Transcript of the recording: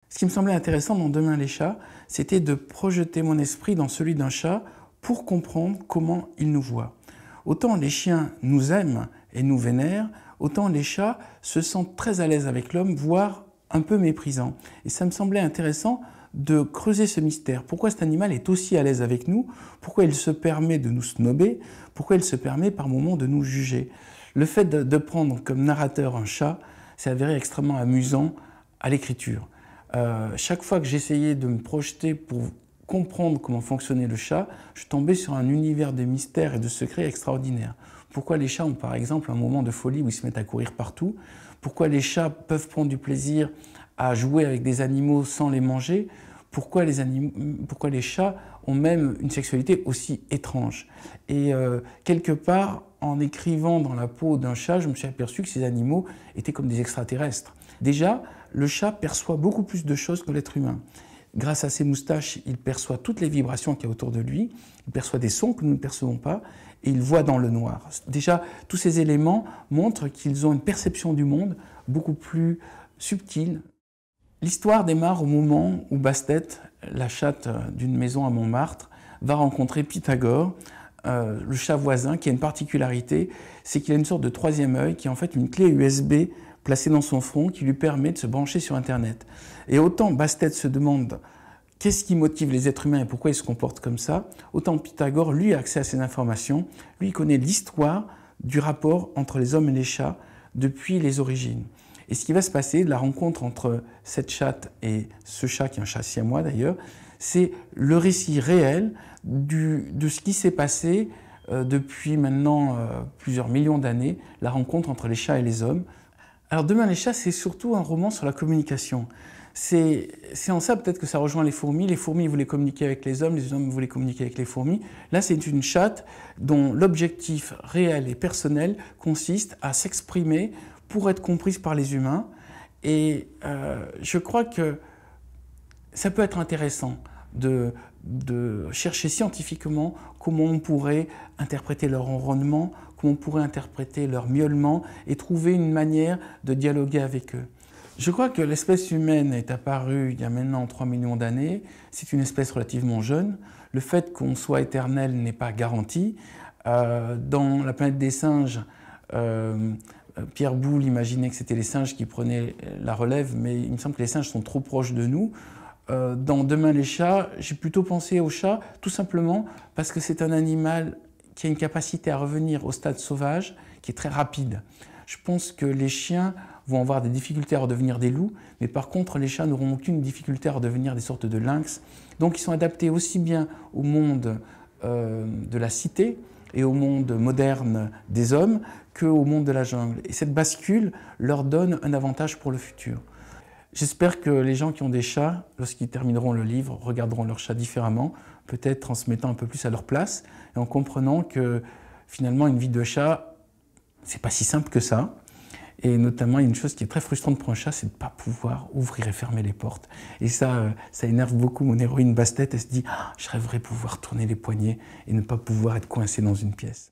Ce qui me semblait intéressant dans Demain les chats, c'était de projeter mon esprit dans celui d'un chat pour comprendre comment il nous voit. Autant les chiens nous aiment et nous vénèrent, autant les chats se sentent très à l'aise avec l'homme, voire un peu méprisants. Et ça me semblait intéressant de creuser ce mystère. Pourquoi cet animal est aussi à l'aise avec nous? Pourquoi il se permet de nous snober? Pourquoi il se permet par moments de nous juger? Le fait de prendre comme narrateur un chat s'est avéré extrêmement amusant à l'écriture. Chaque fois que j'essayais de me projeter pour comprendre comment fonctionnait le chat, je tombais sur un univers de mystères et de secrets extraordinaires. Pourquoi les chats ont par exemple un moment de folie où ils se mettent à courir partout? Pourquoi les chats peuvent prendre du plaisir à jouer avec des animaux sans les manger? Pourquoi les chats ont même une sexualité aussi étrange? Et quelque part, en écrivant dans la peau d'un chat, je me suis aperçu que ces animaux étaient comme des extraterrestres. Déjà, le chat perçoit beaucoup plus de choses que l'être humain. Grâce à ses moustaches, il perçoit toutes les vibrations qu'il y a autour de lui, il perçoit des sons que nous ne percevons pas, et il voit dans le noir. Déjà, tous ces éléments montrent qu'ils ont une perception du monde beaucoup plus subtile. L'histoire démarre au moment où Bastet, la chatte d'une maison à Montmartre, va rencontrer Pythagore, le chat voisin, qui a une particularité, c'est qu'il a une sorte de troisième œil, qui est en fait une clé USB placée dans son front, qui lui permet de se brancher sur Internet. Et autant Bastet se demande qu'est-ce qui motive les êtres humains et pourquoi ils se comportent comme ça, autant Pythagore, lui, a accès à ces informations, lui connaît l'histoire du rapport entre les hommes et les chats depuis les origines. Et ce qui va se passer, de la rencontre entre cette chatte et ce chat, qui est un chat siamois d'ailleurs, c'est le récit réel de ce qui s'est passé depuis maintenant plusieurs millions d'années, la rencontre entre les chats et les hommes. Alors Demain les chats, c'est surtout un roman sur la communication. C'est en ça peut-être que ça rejoint les fourmis. Les fourmis voulaient communiquer avec les hommes voulaient communiquer avec les fourmis. Là, c'est une chatte dont l'objectif réel et personnel consiste à s'exprimer pour être comprise par les humains. Et je crois que ça peut être intéressant de chercher scientifiquement comment on pourrait interpréter leur ronronnement, comment on pourrait interpréter leur miaulement et trouver une manière de dialoguer avec eux. Je crois que l'espèce humaine est apparue il y a maintenant 3 millions d'années. C'est une espèce relativement jeune. Le fait qu'on soit éternel n'est pas garanti. Dans La planète des singes, Pierre Boulle imaginait que c'était les singes qui prenaient la relève, mais il me semble que les singes sont trop proches de nous. Dans Demain les chats, j'ai plutôt pensé au chat, tout simplement parce que c'est un animal qui a une capacité à revenir au stade sauvage qui est très rapide. Je pense que les chiens vont avoir des difficultés à redevenir des loups, mais par contre les chats n'auront aucune difficulté à redevenir des sortes de lynx. Donc ils sont adaptés aussi bien au monde de la cité et au monde moderne des hommes qu'au monde de la jungle. Et cette bascule leur donne un avantage pour le futur. J'espère que les gens qui ont des chats, lorsqu'ils termineront le livre, regarderont leur chat différemment, peut-être en se mettant un peu plus à leur place et en comprenant que finalement une vie de chat, c'est pas si simple que ça. Et notamment, il y a une chose qui est très frustrante pour un chat, c'est de ne pas pouvoir ouvrir et fermer les portes. Et ça énerve beaucoup mon héroïne Bastet. Elle se dit « Je rêverais pouvoir tourner les poignets et ne pas pouvoir être coincé dans une pièce ».